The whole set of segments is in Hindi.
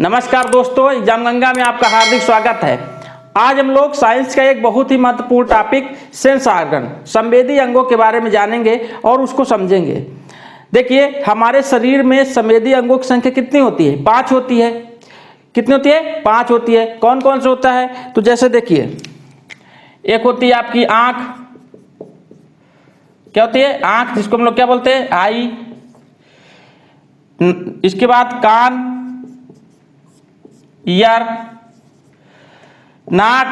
नमस्कार दोस्तों, एग्जाम गंगा में आपका हार्दिक स्वागत है। आज हम लोग साइंस का एक बहुत ही महत्वपूर्ण टॉपिक सेंस ऑर्गन, संवेदी अंगों के बारे में जानेंगे और उसको समझेंगे। देखिए, हमारे शरीर में संवेदी अंगों की संख्या कितनी होती है? 5 होती है। कितनी होती है? 5 होती है। कौन कौन से होता है? तो जैसे देखिए, एक होती है आपकी आंख। क्या होती है? आंख, जिसको हम लोग क्या बोलते हैं? आई। इसके बाद कान, ईयर, नाक,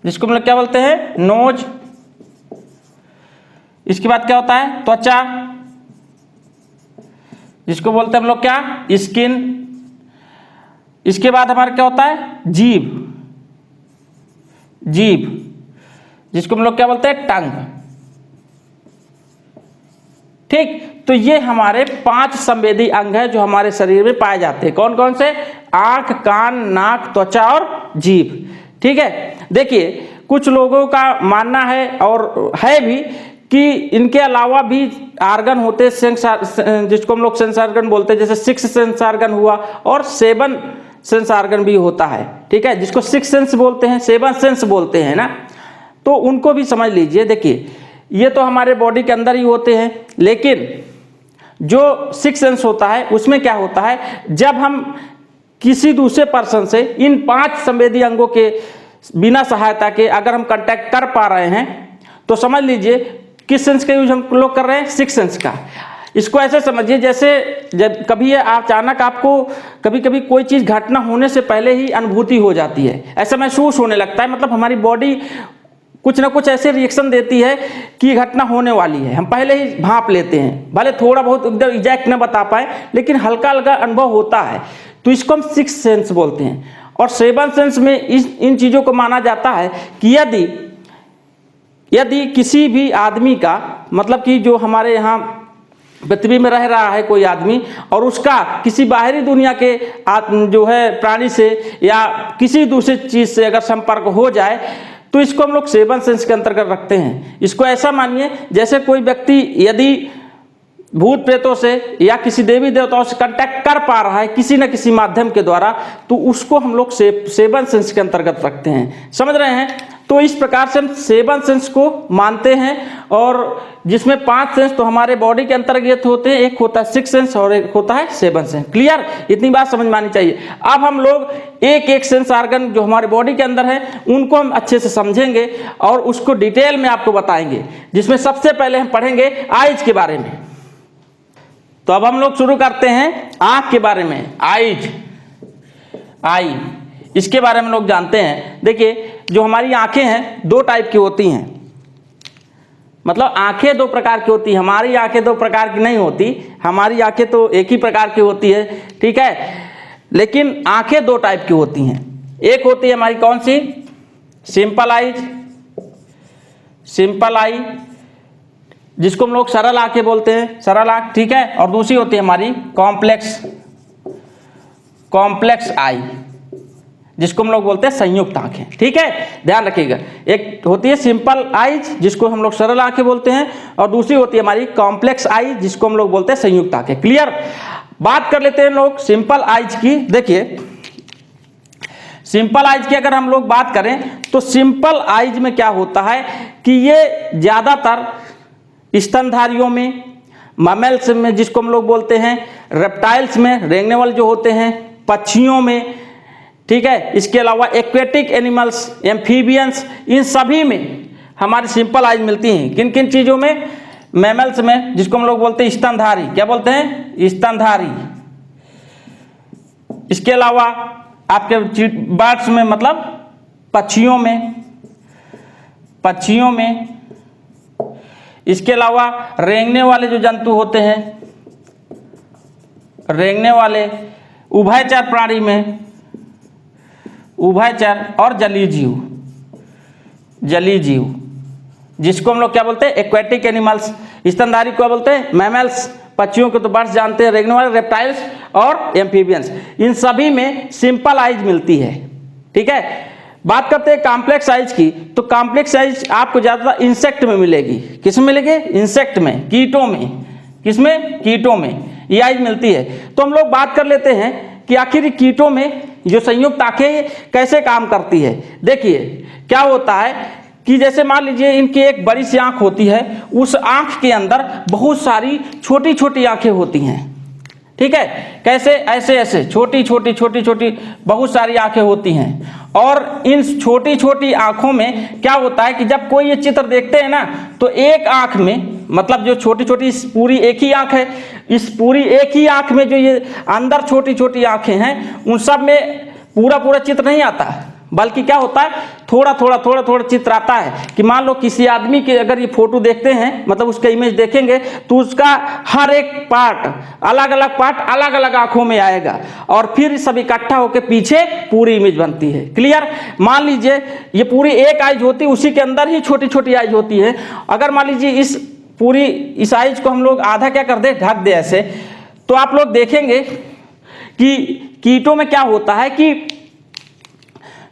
जिसको हम लोग क्या बोलते हैं? नोज। इसके बाद क्या होता है? त्वचा, जिसको बोलते हैं हम लोग क्या? स्किन। इसके बाद हमारा क्या होता है? जीभ। जीभ, जिसको हम लोग क्या बोलते हैं? टंग। ठीक, तो ये हमारे 5 संवेदी अंग है जो हमारे शरीर में पाए जाते हैं। कौन कौन से? आंख, कान, नाक, त्वचा और जीभ। ठीक है, देखिए कुछ लोगों का मानना है और है भी कि इनके अलावा भी आर्गन होते हैं, जिसको हम लोग सेंस आर्गन बोलते हैं। जैसे 6 सेंस आर्गन हुआ और 7 सेंस आर्गन भी होता है। ठीक है, जिसको 6 सेंस बोलते हैं, 7 सेंस बोलते हैं ना, तो उनको भी समझ लीजिए। देखिए, ये तो हमारे बॉडी के अंदर ही होते हैं, लेकिन जो 6 सेंस होता है उसमें क्या होता है? जब हम किसी दूसरे पर्सन से इन 5 संवेदी अंगों के बिना सहायता के अगर हम कांटेक्ट कर पा रहे हैं, तो समझ लीजिए किस सेंस का यूज हम लोग कर रहे हैं? 6 सेंस का। इसको ऐसे समझिए, जैसे जब कभी अचानक आपको कभी कभी कोई चीज़ घटना होने से पहले ही अनुभूति हो जाती है, ऐसा महसूस होने लगता है। मतलब हमारी बॉडी कुछ ना कुछ ऐसे रिएक्शन देती है कि घटना होने वाली है, हम पहले ही भांप लेते हैं। भले थोड़ा बहुत एकदम एग्जैक्ट न बता पाए, लेकिन हल्का हल्का अनुभव होता है। तो इसको हम 6 सेंस बोलते हैं। और 7 सेंस में इन चीज़ों को माना जाता है कि यदि किसी भी आदमी का, मतलब कि जो हमारे यहाँ पृथ्वी में रह रहा है कोई आदमी, और उसका किसी बाहरी दुनिया के जो है प्राणी से या किसी दूसरी चीज़ से अगर संपर्क हो जाए, तो इसको हम लोग 7 सेंस के अंतर्गत रखते हैं। इसको ऐसा मानिए जैसे कोई व्यक्ति यदि भूत प्रेतों से या किसी देवी देवताओं से कांटेक्ट कर पा रहा है किसी न किसी माध्यम के द्वारा, तो उसको हम लोग 7 सेंस के अंतर्गत रखते हैं। समझ रहे हैं? तो इस प्रकार से हम 7 सेंस को मानते हैं, और जिसमें 5 सेंस तो हमारे बॉडी के अंतर्गत होते हैं। एक होता है 6 सेंस और एक होता है 7 सेंस। क्लियर? इतनी बात समझ में आनी चाहिए। अब हम लोग एक एक सेंस ऑर्गन जो हमारे बॉडी के अंदर है उनको हम अच्छे से समझेंगे और उसको डिटेल में आपको बताएंगे, जिसमें सबसे पहले हम पढ़ेंगे आइज के बारे में। तो अब हम लोग शुरू करते हैं आंख के बारे में। आइज, आई, इसके बारे में लोग जानते हैं। देखिए, जो हमारी आंखें हैं 2 टाइप की होती हैं। मतलब आंखें 2 प्रकार की होती हैं। हमारी आंखें 2 प्रकार की नहीं होती, हमारी आंखें तो एक ही प्रकार की होती है। ठीक है, लेकिन आंखें 2 टाइप की होती हैं। एक होती है हमारी कौन सी? सिंपल आइज, सिंपल आई, जिसको हम लोग सरल आंखें बोलते हैं, सरल आंख। ठीक है, और दूसरी होती है हमारी कॉम्प्लेक्स, कॉम्प्लेक्स आई, जिसको हम लोग बोलते हैं संयुक्त आंखें। ठीक है, ध्यान रखिएगा। एक होती है सिंपल आईज, जिसको हम लोग सरल आंखें बोलते हैं, और दूसरी होती है हमारी कॉम्प्लेक्स आई, जिसको हम लोग बोलते हैं संयुक्त आंखें। क्लियर? बात कर लेते हैं लोग सिंपल आईज की। देखिए, सिंपल आईज की अगर हम लोग बात करें, तो सिंपल आईज में क्या होता है कि ये ज्यादातर स्तनधारियों में, मैमल्स में, जिसको हम लोग बोलते हैं रेप्टाइल्स में, रेंगने वाले जो होते हैं, पक्षियों में, ठीक है, इसके अलावा एक्वेटिक एनिमल्स, एम्फीबियंस, इन सभी में हमारी सिंपल आइज मिलती हैं। किन किन चीज़ों में? मैमल्स में, जिसको हम लोग बोलते हैं स्तनधारी। क्या बोलते हैं? स्तनधारी। इसके अलावा आपके बर्ड्स में, मतलब पक्षियों में, पक्षियों में। इसके अलावा रेंगने वाले जो जंतु होते हैं, रेंगने वाले, उभयचर प्राणी में, उभयचर, और जलीय जीव, जलीय जीव, जिसको हम लोग क्या बोलते हैं? Aquatic animals. स्तनधारी को बोलते हैं मैमल्स, पक्षियों को तो बर्ड्स जानते हैं, रेंगने वाले रेप्टाइल्स और एम्फीबियंस। इन सभी में सिंपल आइज मिलती है। ठीक है, बात करते हैं कॉम्प्लेक्स साइज की, तो कॉम्प्लेक्स साइज आपको ज्यादातर इंसेक्ट में मिलेगी। किस में मिलेगी? इंसेक्ट में, कीटों में। किसमें? कीटों में ये आइज मिलती है। तो हम लोग बात कर लेते हैं कि आखिर कीटों में जो संयुक्त आंखें कैसे काम करती है। देखिए क्या होता है कि जैसे मान लीजिए इनकी एक बड़ी सी आंख होती है, उस आंख के अंदर बहुत सारी छोटी छोटी आंखें होती हैं। ठीक है, कैसे? ऐसे ऐसे छोटी छोटी छोटी छोटी बहुत सारी आंखें होती हैं। और इन छोटी छोटी आंखों में क्या होता है कि जब कोई ये चित्र देखते हैं ना, तो एक आंख में, मतलब जो छोटी छोटी पूरी एक ही आंख है, इस पूरी एक ही आंख में जो ये अंदर छोटी छोटी आंखें हैं, उन सब में पूरा पूरा चित्र नहीं आता, बल्कि क्या होता है थोड़ा थोड़ा थोड़ा थोड़ा चित्र आता है। कि मान लो किसी आदमी के अगर ये फोटो देखते हैं, मतलब उसका इमेज देखेंगे, तो उसका हर एक पार्ट अलग अलग पार्ट अलग अलग आंखों में आएगा और फिर सब इकट्ठा होकर पीछे पूरी इमेज बनती है। क्लियर? मान लीजिए ये पूरी एक आइज होती है, उसी के अंदर ही छोटी छोटी आइज होती है। अगर मान लीजिए इस आइज को हम लोग आधा क्या कर दे, ढक दे ऐसे, तो आप लोग देखेंगे कि कीटों में क्या होता है कि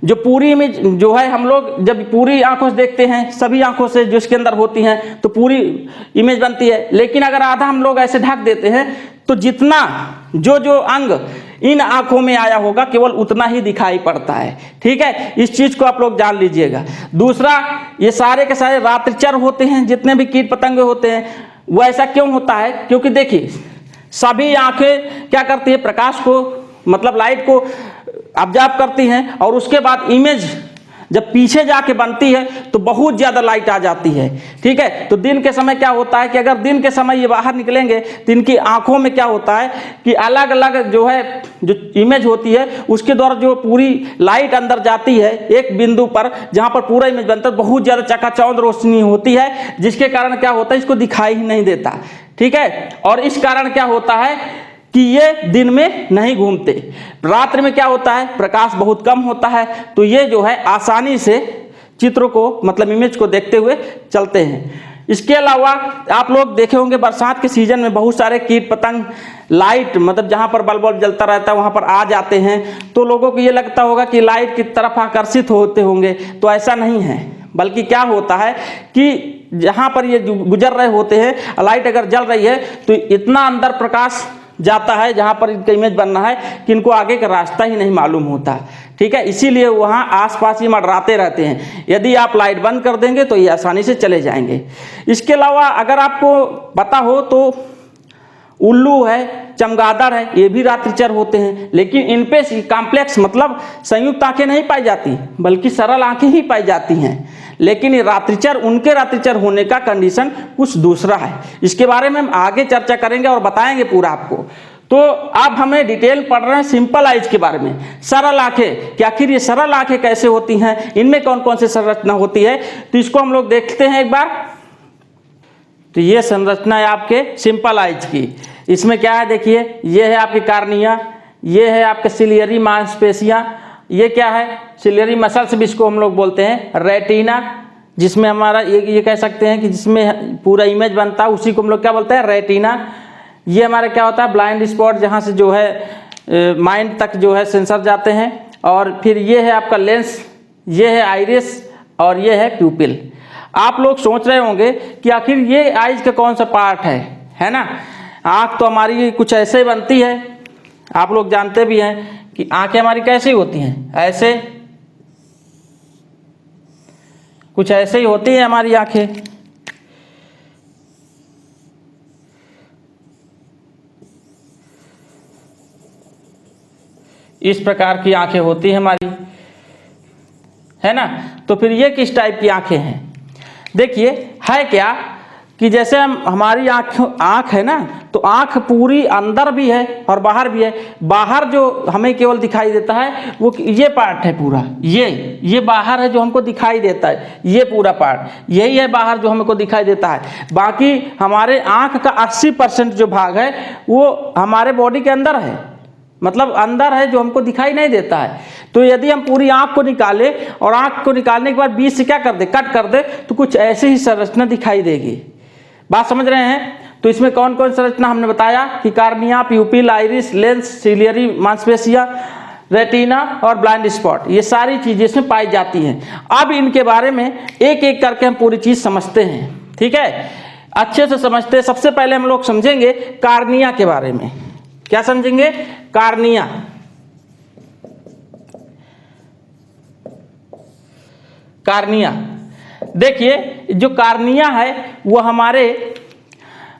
जो पूरी इमेज जो है, हम लोग जब पूरी आंखों से देखते हैं, सभी आंखों से जो इसके अंदर होती हैं, तो पूरी इमेज बनती है। लेकिन अगर आधा हम लोग ऐसे ढक देते हैं, तो जितना जो जो अंग इन आंखों में आया होगा केवल उतना ही दिखाई पड़ता है। ठीक है, इस चीज को आप लोग जान लीजिएगा। दूसरा, ये सारे के सारे रात्रिचर होते हैं, जितने भी कीट पतंगे होते हैं। वो ऐसा क्यों होता है? क्योंकि देखिए सभी आंखें क्या करती है, प्रकाश को, मतलब लाइट को ऑब्जर्व करती हैं, और उसके बाद इमेज जब पीछे जाके बनती है तो बहुत ज़्यादा लाइट आ जाती है। ठीक है, तो दिन के समय क्या होता है कि अगर दिन के समय ये बाहर निकलेंगे तो इनकी आंखों में क्या होता है कि अलग अलग जो है जो इमेज होती है, उसके द्वारा जो पूरी लाइट अंदर जाती है एक बिंदु पर, जहाँ पर पूरा इमेज बनता है, बहुत ज़्यादा चकाचौंध रोशनी होती है, जिसके कारण क्या होता है इसको दिखाई ही नहीं देता। ठीक है, और इस कारण क्या होता है कि ये दिन में नहीं घूमते। रात्रि में क्या होता है, प्रकाश बहुत कम होता है, तो ये जो है आसानी से चित्रों को, मतलब इमेज को देखते हुए चलते हैं। इसके अलावा आप लोग देखे होंगे बरसात के सीजन में बहुत सारे कीट पतंग लाइट, मतलब जहाँ पर बल्ब बल्ब जलता रहता है वहाँ पर आ जाते हैं, तो लोगों को ये लगता होगा कि लाइट की तरफ आकर्षित होते होंगे। तो ऐसा नहीं है, बल्कि क्या होता है कि जहाँ पर ये गुजर रहे होते हैं, लाइट अगर जल रही है तो इतना अंदर प्रकाश जाता है जहाँ पर इनका इमेज बनना है कि इनको आगे का रास्ता ही नहीं मालूम होता। ठीक है, इसीलिए वहाँ आसपास ही मंडराते रहते हैं। यदि आप लाइट बंद कर देंगे तो ये आसानी से चले जाएंगे। इसके अलावा अगर आपको पता हो तो उल्लू है, चमगादड़ है, ये भी रात्रिचर होते हैं, लेकिन इन पे कॉम्प्लेक्स मतलब संयुक्त आंखें नहीं पाई जाती, बल्कि सरल आंखें ही पाई जाती हैं। लेकिन ये रात्रिचर, उनके रात्रिचर होने का कंडीशन कुछ दूसरा है। इसके बारे में हम आगे चर्चा करेंगे और बताएंगे पूरा आपको। तो अब हमें डिटेल पढ़ रहे हैं सिंपल आइज के बारे में, सरल आंखें, कि आखिर ये सरल आंखें कैसे होती हैं, इनमें कौन कौन सी संरचना होती है, तो इसको हम लोग देखते हैं एक बार। तो ये संरचना है आपके सिंपल आइज की। इसमें क्या है देखिए, ये है आपकी कार्निया, ये है आपके सिलियरी मांसपेशियां, ये क्या है सिलियरी मसल्स भी इसको हम लोग बोलते हैं, रेटिना जिसमें हमारा ये कह सकते हैं कि जिसमें पूरा इमेज बनता है, उसी को हम लोग क्या बोलते हैं, रेटिना। ये हमारा क्या होता है, ब्लाइंड स्पॉट, जहाँ से जो है माइंड तक जो है सेंसर जाते हैं। और फिर ये है आपका लेंस, ये है आइरिस, और ये है प्यूपिल। आप लोग सोच रहे होंगे कि आखिर ये आइज का कौन सा पार्ट है ना। आँख तो हमारी कुछ ऐसे ही बनती है, आप लोग जानते भी हैं कि आंखें हमारी कैसी होती हैं, ऐसे, कुछ ऐसे ही होती है हमारी आंखें। इस प्रकार की आंखें होती है हमारी, है ना। तो फिर ये किस टाइप की आंखें हैं, देखिए है क्या कि जैसे हमारी आँख है ना, तो आँख पूरी अंदर भी है और बाहर भी है। बाहर जो हमें केवल दिखाई देता है वो ये पार्ट है पूरा, ये बाहर है जो हमको दिखाई देता है, ये पूरा पार्ट यही है बाहर जो हमको दिखाई देता है। बाकी हमारे आँख का 80% जो भाग है वो हमारे बॉडी के अंदर है, मतलब अंदर है जो हमको दिखाई नहीं देता है। तो यदि हम पूरी आँख को निकाले और आँख को निकालने के बाद बीच से क्या कर दे, कट कर दे, तो कुछ ऐसी ही संरचना दिखाई देगी। बात समझ रहे हैं। तो इसमें कौन कौन संरचना हमने बताया कि कार्निया, प्यूपिल, आइरिस, लेंस, सिलियरी मांसपेशियां, रेटिना और ब्लाइंड स्पॉट, ये सारी चीजें इसमें पाई जाती हैं। अब इनके बारे में एक एक करके हम पूरी चीज समझते हैं, ठीक है, अच्छे से समझते हैं। सबसे पहले हम लोग समझेंगे कार्निया के बारे में। क्या समझेंगे, कार्निया। कार्निया। देखिए जो कार्निया है वो हमारे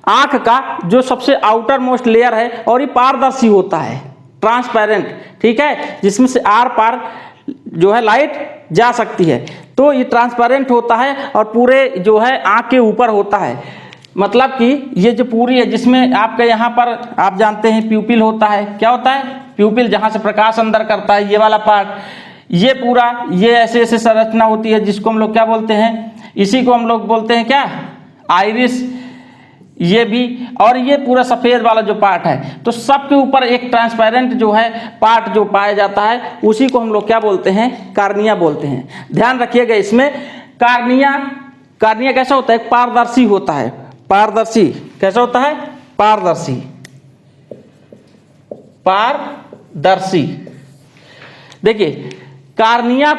आंख का जो सबसे आउटर मोस्ट लेयर है और ये पारदर्शी होता है, ट्रांसपेरेंट, ठीक है, जिसमें से आर पार जो है लाइट जा सकती है। तो ये ट्रांसपेरेंट होता है और पूरे जो है आंख के ऊपर होता है। मतलब कि ये जो पूरी है जिसमें आपका यहाँ पर आप जानते हैं प्यूपिल होता है। क्या होता है? प्यूपिल, जहाँ से प्रकाश अंदर करता है, ये वाला पार्ट, ये पूरा, ये ऐसे ऐसे संरचना होती है जिसको हम लोग क्या बोलते हैं? इसी को हम लोग बोलते हैं क्या? आइरिस। ये भी, और ये पूरा सफेद वाला जो पार्ट है, तो सबके ऊपर एक ट्रांसपेरेंट जो है पार्ट जो पाया जाता है उसी को हम लोग क्या बोलते हैं? कार्निया बोलते हैं। ध्यान रखिएगा इसमें कार्निया कैसा होता है? पारदर्शी होता है। पारदर्शी कैसा होता है? पारदर्शी। पारदर्शी। देखिए कार्निया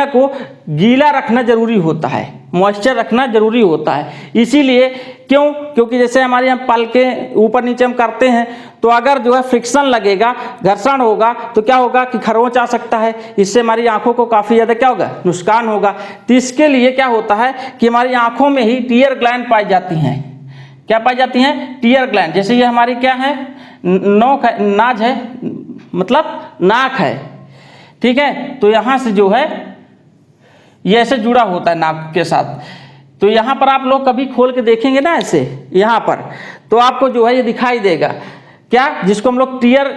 को गीला रखना जरूरी होता है, मॉइस्चर रखना जरूरी होता है। इसीलिए क्यों? क्योंकि जैसे हमारे यहाँ पल के ऊपर नीचे हम करते हैं तो अगर जो है फ्रिक्शन लगेगा, घर्षण होगा, तो क्या होगा कि खरोंच आ सकता है। इससे हमारी आंखों को काफ़ी ज़्यादा क्या होगा? नुकसान होगा। तो इसके लिए क्या होता है कि हमारी आंखों में ही टीयर ग्लैंड पाई जाती हैं। क्या पाई जाती हैं? Tear gland. जैसे ये हमारी क्या है? नोक है, नाज है, मतलब नाक है, ठीक है। तो यहाँ से जो है ये ऐसे जुड़ा होता है नाक के साथ। तो यहाँ पर आप लोग कभी खोल के देखेंगे ना ऐसे यहाँ पर, तो आपको जो है ये दिखाई देगा। क्या? जिसको हम लोग टीयर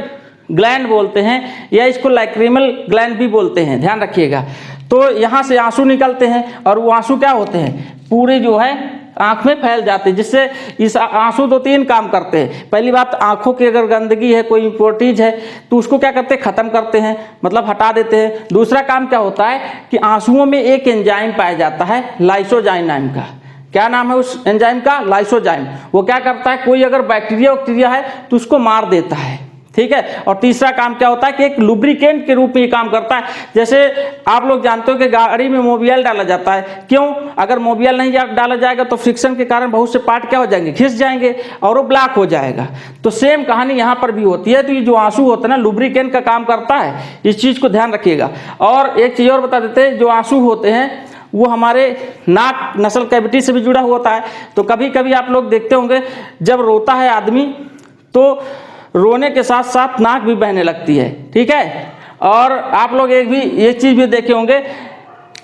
ग्लैंड बोलते हैं या इसको लैक्रिमल ग्लैंड भी बोलते हैं, ध्यान रखिएगा। तो यहाँ से आंसू निकलते हैं और वो आंसू क्या होते हैं? पूरे जो है आंख में फैल जाते हैं। जिससे इस आंसू 2-3 काम करते हैं। पहली बात, आंखों की अगर गंदगी है, कोई इम्प्योरिटीज है, तो उसको क्या करते हैं? खत्म करते हैं, मतलब हटा देते हैं। दूसरा काम क्या होता है कि आंसुओं में एक एंजाइम पाया जाता है, लाइसोजाइम नाम का। क्या नाम है उस एंजाइम का? लाइसोजाइम। वो क्या करता है? कोई अगर बैक्टीरिया है तो उसको मार देता है, ठीक है। और तीसरा काम क्या होता है कि एक लुब्रिकेंट के रूप में ये काम करता है। जैसे आप लोग जानते हो कि गाड़ी में मोबियल डाला जाता है। क्यों? अगर मोबियल नहीं डाला जाएगा तो फ्रिक्शन के कारण बहुत से पार्ट क्या हो जाएंगे? घिस जाएंगे और वो ब्लॉक हो जाएगा। तो सेम कहानी यहाँ पर भी होती है। तो ये जो आंसू होता है ना, लुब्रिकेंट का काम करता है। इस चीज़ को ध्यान रखिएगा। और एक चीज़ और बता देते हैं, जो आंसू होते हैं वो हमारे नाक नसल कैविटी से भी जुड़ा होता है। तो कभी कभी आप लोग देखते होंगे जब रोता है आदमी तो रोने के साथ साथ नाक भी बहने लगती है, ठीक है। और आप लोग एक चीज़ भी देखे होंगे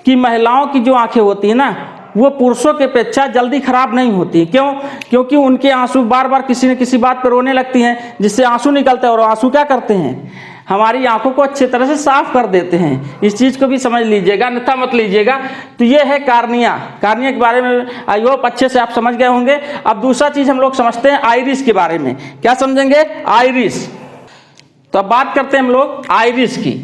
कि महिलाओं की जो आंखें होती है ना, वो पुरुषों के अपेक्षा जल्दी खराब नहीं होती। क्यों? क्योंकि उनके आंसू बार बार किसी न किसी बात पर रोने लगती हैं, जिससे आंसू निकलते हैं। और आंसू क्या करते हैं? हमारी आंखों को अच्छी तरह से साफ कर देते हैं। इस चीज़ को भी समझ लीजिएगा, अन्यथा मत लीजिएगा। तो ये है कार्निया। कार्निया के बारे में आई होप अच्छे से आप समझ गए होंगे। अब दूसरा चीज़ हम लोग समझते हैं आइरिस के बारे में। क्या समझेंगे? आइरिस। तो अब बात करते हैं हम लोग आइरिस की।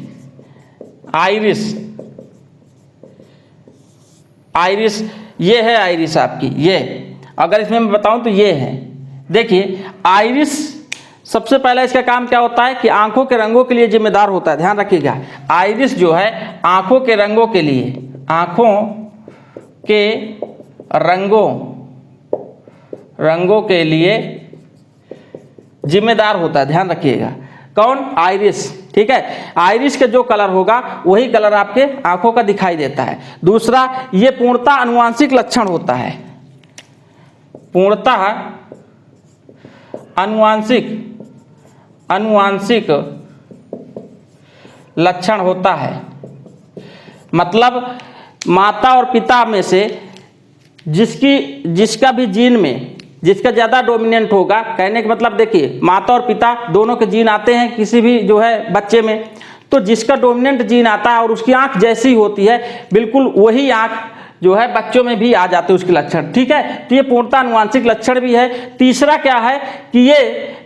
आइरिस ये है आइरिस आपकी। ये अगर इसमें मैं बताऊं तो ये है। देखिए आइरिस, सबसे पहले इसका काम क्या होता है कि आंखों के रंगों के लिए जिम्मेदार होता है। ध्यान रखिएगा, आइरिस जो है आंखों के रंगों के लिए, आंखों के रंगों के लिए जिम्मेदार होता है। ध्यान रखिएगा, कौन? आइरिस, ठीक है। आइरिस का जो कलर होगा वही कलर आपके आंखों का दिखाई देता है। दूसरा, ये पूर्णतः अनुवांशिक लक्षण होता है। पूर्णतः अनुवांशिक लक्षण होता है। मतलब माता और पिता में से जिसका भी जीन में जिसका ज़्यादा डोमिनेंट होगा, कहने का मतलब देखिए माता और पिता दोनों के जीन आते हैं किसी भी जो है बच्चे में, तो जिसका डोमिनेंट जीन आता है और उसकी आंख जैसी होती है बिल्कुल वही आंख जो है बच्चों में भी आ जाते हैं उसके लक्षण, ठीक है। तो ये पूर्णतः अनुवांशिक लक्षण भी है। तीसरा क्या है कि ये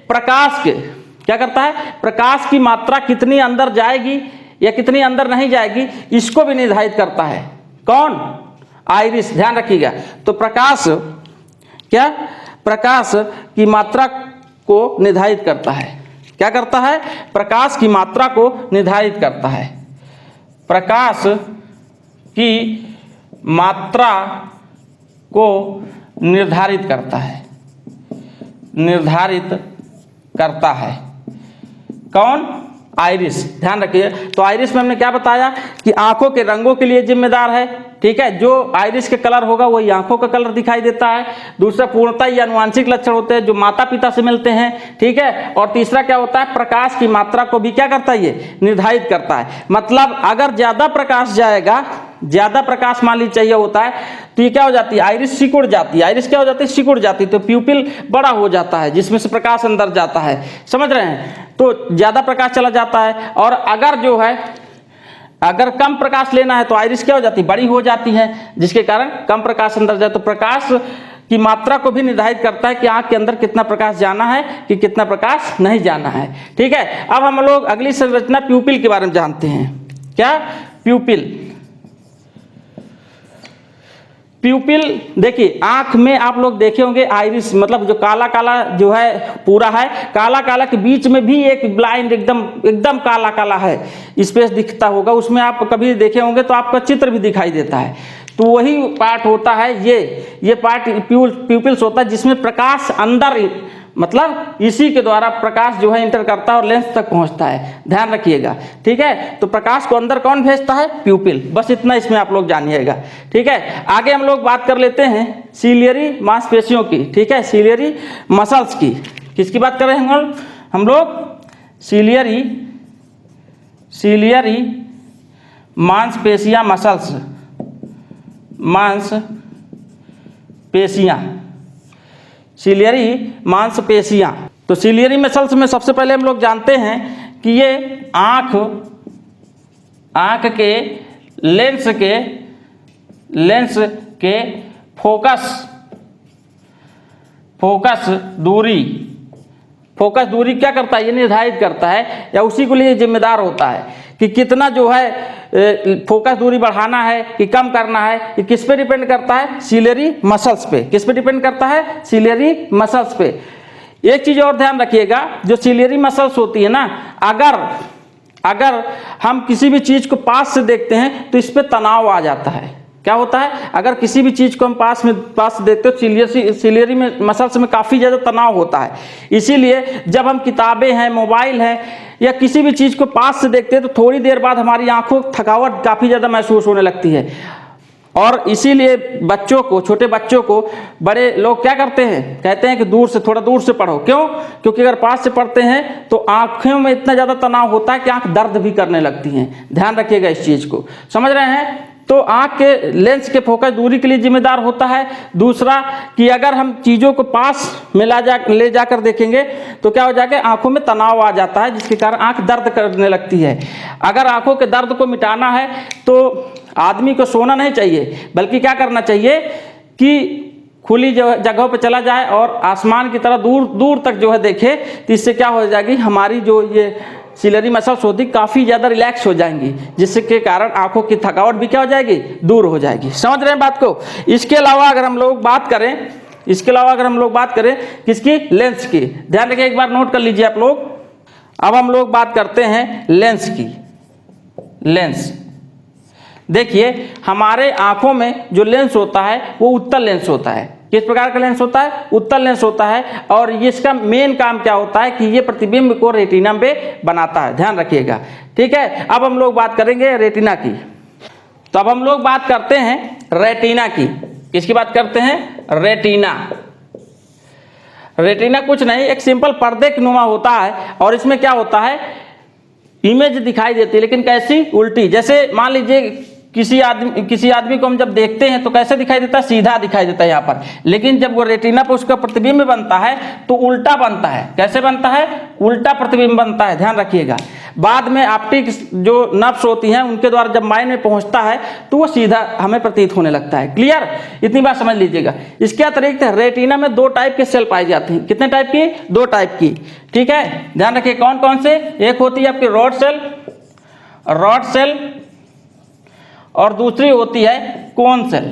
प्रकाश के क्या करता है? प्रकाश की मात्रा कितनी अंदर जाएगी या कितनी अंदर नहीं जाएगी, इसको भी निर्धारित करता है। कौन? आइरिस। ध्यान रखिएगा। तो प्रकाश की मात्रा को निर्धारित करता है। क्या करता है? प्रकाश की मात्रा को निर्धारित करता है। प्रकाश की मात्रा को निर्धारित करता है। कौन? आइरिस, ध्यान रखिए। तो आइरिस में हमने क्या बताया कि आंखों के रंगों के लिए जिम्मेदार है, ठीक है। जो आइरिस के कलर होगा वही आंखों का कलर दिखाई देता है। दूसरा पूर्णता या आनुवांशिक लक्षण होते हैं जो माता पिता से मिलते हैं, ठीक है। और तीसरा क्या होता है, प्रकाश की मात्रा को भी क्या करता है, ये निर्धारित करता है। मतलब अगर ज्यादा प्रकाश जाएगा, ज्यादा प्रकाश मान लीजिए चाहिए होता है, तो ये क्या हो जाती है, आइरिस सिकुड़ जाती है। आइरिस क्या हो जाती है, सिकुड़ जाती है। तो प्यूपिल बड़ा हो जाता है जिसमें से प्रकाश अंदर जाता है, समझ रहे हैं। तो ज्यादा प्रकाश चला जाता है। और अगर जो है, अगर कम प्रकाश लेना है तो आइरिस क्या हो जाती है, बड़ी हो जाती है, जिसके कारण कम प्रकाश अंदर जाए। तो प्रकाश की मात्रा को भी निर्धारित करता है कि आंख के अंदर कितना प्रकाश जाना है कि कितना प्रकाश नहीं जाना है, ठीक है। अब हम लोग अगली संरचना प्यूपिल के बारे में जानते हैं। क्या, प्यूपिल। प्यूपिल देखिए, आंख में आप लोग देखे होंगे आइरिस, मतलब जो काला काला जो है पूरा है, काला काला के बीच में भी एक ब्लाइंड एकदम काला काला है स्पेस दिखता होगा, उसमें आप कभी देखे होंगे तो आपका चित्र भी दिखाई देता है। तो वही पार्ट होता है ये पार्ट प्यूपिल्स होता है जिसमें प्रकाश अंदर, मतलब इसी के द्वारा प्रकाश जो है इंटर करता है और लेंस तक पहुंचता है, ध्यान रखिएगा, ठीक है। तो प्रकाश को अंदर कौन भेजता है, प्यूपिल। बस इतना इसमें आप लोग जानिएगा, ठीक है। आगे हम लोग बात कर लेते हैं सीलियरी मांसपेशियों की, ठीक है, सीलियरी मसल्स की। किसकी बात कर रहे हैं हम लोग, सीलियरी मांसपेशियां, मसल्स, मांसपेशियां, सीलियरी मांसपेशियां। तो सीलियरी मसल्स में सबसे पहले हम लोग जानते हैं कि ये आंख के लेंस के फोकस दूरी क्या करता है, ये निर्धारित करता है या उसी के लिए जिम्मेदार होता है कि कितना जो है फोकस दूरी बढ़ाना है कि कम करना है। ये किस पे डिपेंड करता है, सीलियरी मसल्स पे। किस पे डिपेंड करता है, सीलियरी मसल्स पे। एक चीज और ध्यान रखिएगा, जो सीलियरी मसल्स होती है ना, अगर हम किसी भी चीज को पास से देखते हैं तो इस पे तनाव आ जाता है। क्या होता है, अगर किसी भी चीज को हम पास से देखते हो, सीलियरी में मसल्स में काफी ज्यादा तनाव होता है। इसीलिए जब हम किताबें हैं, मोबाइल है या किसी भी चीज को पास से देखते हैं तो थोड़ी देर बाद हमारी आंखों की थकावट काफी ज्यादा महसूस होने लगती है। और इसीलिए बच्चों को, छोटे बच्चों को बड़े लोग क्या करते हैं, कहते हैं कि थोड़ा दूर से पढ़ो। क्यों, क्योंकि अगर पास से पढ़ते हैं तो आंखों में इतना ज्यादा तनाव होता है कि आंख दर्द भी करने लगती हैं। ध्यान रखिएगा इस चीज को, समझ रहे हैं। तो आंख के लेंस के फोकस दूरी के लिए जिम्मेदार होता है। दूसरा कि अगर हम चीजों को पास में ले जाकर देखेंगे तो क्या हो जाएगा, आंखों में तनाव आ जाता है, जिसके कारण आंख दर्द करने लगती है। अगर आंखों के दर्द को मिटाना है तो आदमी को सोना नहीं चाहिए, बल्कि क्या करना चाहिए कि खुली जगहों पर चला जाए और आसमान की तरह दूर दूर तक जो है देखे। तो इससे क्या हो जाएगी, हमारी जो ये सीलियरी मसल्स होती काफी ज्यादा रिलैक्स हो जाएंगी, जिसके कारण आंखों की थकावट भी क्या हो जाएगी, दूर हो जाएगी। समझ रहे हैं बात को। इसके अलावा अगर हम लोग बात करें किसकी, लेंस की, ध्यान रखिए, एक बार नोट कर लीजिए आप लोग। अब हम लोग बात करते हैं लेंस की। लेंस देखिए, हमारे आंखों में जो लेंस होता है वो उत्तल लेंस होता है। किस प्रकार का लेंस होता है, उत्तल लेंस होता है। और इसका मेन काम क्या होता है कि ये प्रतिबिंब को रेटिना में बनाता है, ध्यान रखिएगा, ठीक है। अब हम लोग बात करेंगे रेटिना की। तो अब हम लोग बात करते हैं रेटिना की। किसकी बात करते हैं, रेटिना। रेटिना कुछ नहीं, एक सिंपल पर्दे के नुमा होता है और इसमें क्या होता है, इमेज दिखाई देती है, लेकिन कैसी, उल्टी। जैसे मान लीजिए किसी आदमी को हम जब देखते हैं तो कैसे दिखाई देता है, सीधा दिखाई देता है यहाँ पर, लेकिन जब वो रेटिना पर उसका प्रतिबिंब बनता है तो उल्टा बनता है। कैसे बनता है, उल्टा प्रतिबिंब बनता है, ध्यान रखिएगा। बाद में ऑप्टिक जो नर्व्स होती हैं उनके द्वारा जब माइंड में पहुंचता है तो वो सीधा हमें प्रतीत होने लगता है। क्लियर, इतनी बात समझ लीजिएगा। इसके अतिरिक्त रेटिना में 2 टाइप के सेल पाई जाती हैं। कितने टाइप की, 2 टाइप की, ठीक है। ध्यान रखिए कौन कौन से, एक होती है आपकी रॉड सेल और दूसरी होती है कोन सेल।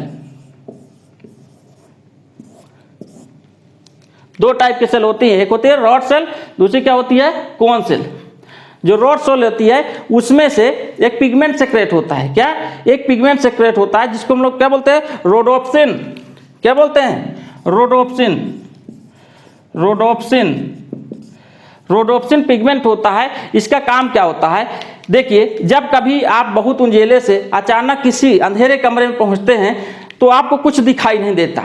2 टाइप के सेल होती है, एक होती है रॉड सेल, दूसरी क्या होती है, कोन सेल। जो रॉड सेल होती है उसमें से एक पिगमेंट सेक्रेट होता है। क्या, एक पिगमेंट सेक्रेट होता है जिसको हम लोग क्या बोलते हैं, रोडोप्सिन। क्या बोलते हैं, रोडोप्सिन। रोडोप्सिन पिगमेंट होता है, इसका काम क्या होता है? देखिए, जब कभी आप बहुत उंजेले से अचानक किसी अंधेरे कमरे में पहुंचते हैं तो आपको कुछ दिखाई नहीं देता,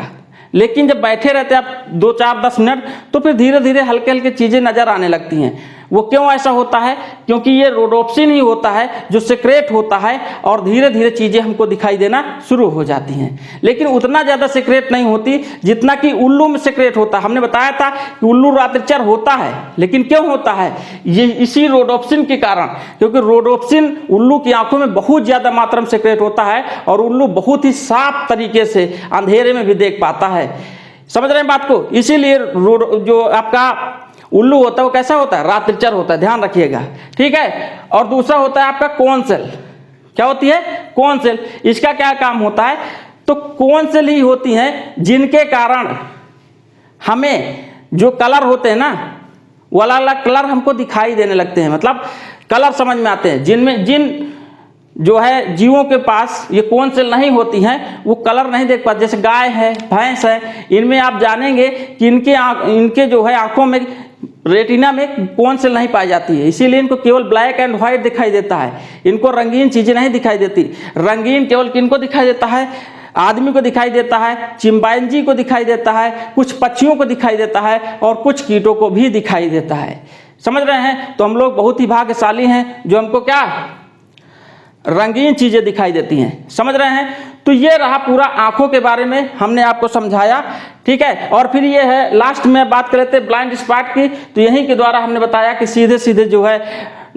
लेकिन जब बैठे रहते हैं आप 2, 4, 10 मिनट तो फिर धीरे धीरे हल्के हल्के चीज़ें नज़र आने लगती हैं। वो क्यों ऐसा होता है? क्योंकि ये रोडोप्सिन ही होता है जो सिक्रेट होता है और धीरे धीरे चीज़ें हमको दिखाई देना शुरू हो जाती हैं। लेकिन उतना ज़्यादा सिक्रेट नहीं होती जितना कि उल्लू में सिक्रेट होता है। हमने बताया था कि उल्लू रात्रिचर होता है, लेकिन क्यों होता है? ये इसी रोडोप्सिन के कारण, क्योंकि रोडोप्सिन उल्लू की आंखों में बहुत ज़्यादा मात्रा में सिक्रेट होता है और उल्लू बहुत ही साफ तरीके से अंधेरे में भी देख पाता है। समझ रहे हैं बात को? इसीलिए जो आपका उल्लू होता है वो कैसा होता है? रात्रिचर होता है, ध्यान रखिएगा, ठीक है। और दूसरा होता है आपका कोन सेल। क्या होती है? Cone cell. इसका क्या काम होता है? तो कोन सेल ही होती हैं जिनके कारण हमें जो कलर होते हैं ना, वो अलग अलग कलर हमको दिखाई देने लगते हैं, मतलब कलर समझ में आते हैं। जिन जो है जीवों के पास ये कोन सेल नहीं होती हैं वो कलर नहीं देख पाते। जैसे गाय है, भैंस है, इनमें आप जानेंगे कि इनके जो है आंखों में, रेटिना में कोन सेल नहीं पाई जाती है, इसीलिए इनको केवल ब्लैक एंड व्हाइट दिखाई देता है। इनको रंगीन चीज़ें नहीं दिखाई देती। रंगीन केवल किनको दिखाई देता है? आदमी को दिखाई देता है, चिंपैंजी को दिखाई देता है, कुछ पक्षियों को दिखाई देता है और कुछ कीटों को भी दिखाई देता है। समझ रहे हैं? तो हम लोग बहुत ही भाग्यशाली हैं जो हमको क्या रंगीन चीज़ें दिखाई देती हैं। समझ रहे हैं? तो ये रहा पूरा आंखों के बारे में हमने आपको समझाया, ठीक है। और फिर ये है लास्ट में बात कर लेते हैं ब्लाइंड स्पॉट की। तो यहीं के द्वारा हमने बताया कि सीधे सीधे जो है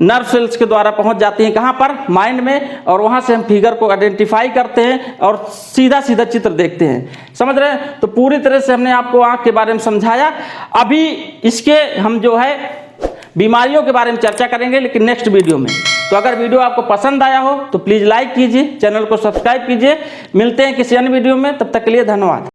नर्व सेल्स के द्वारा पहुंच जाती हैं कहाँ पर? माइंड में, और वहाँ से हम फिगर को आइडेंटिफाई करते हैं और सीधा सीधा चित्र देखते हैं। समझ रहे हैं? तो पूरी तरह से हमने आपको आँख के बारे में समझाया। अभी इसके हम जो है बीमारियों के बारे में चर्चा करेंगे, लेकिन नेक्स्ट वीडियो में। तो अगर वीडियो आपको पसंद आया हो तो प्लीज़ लाइक कीजिए, चैनल को सब्सक्राइब कीजिए। मिलते हैं किसी अन्य वीडियो में, तब तक के लिए धन्यवाद।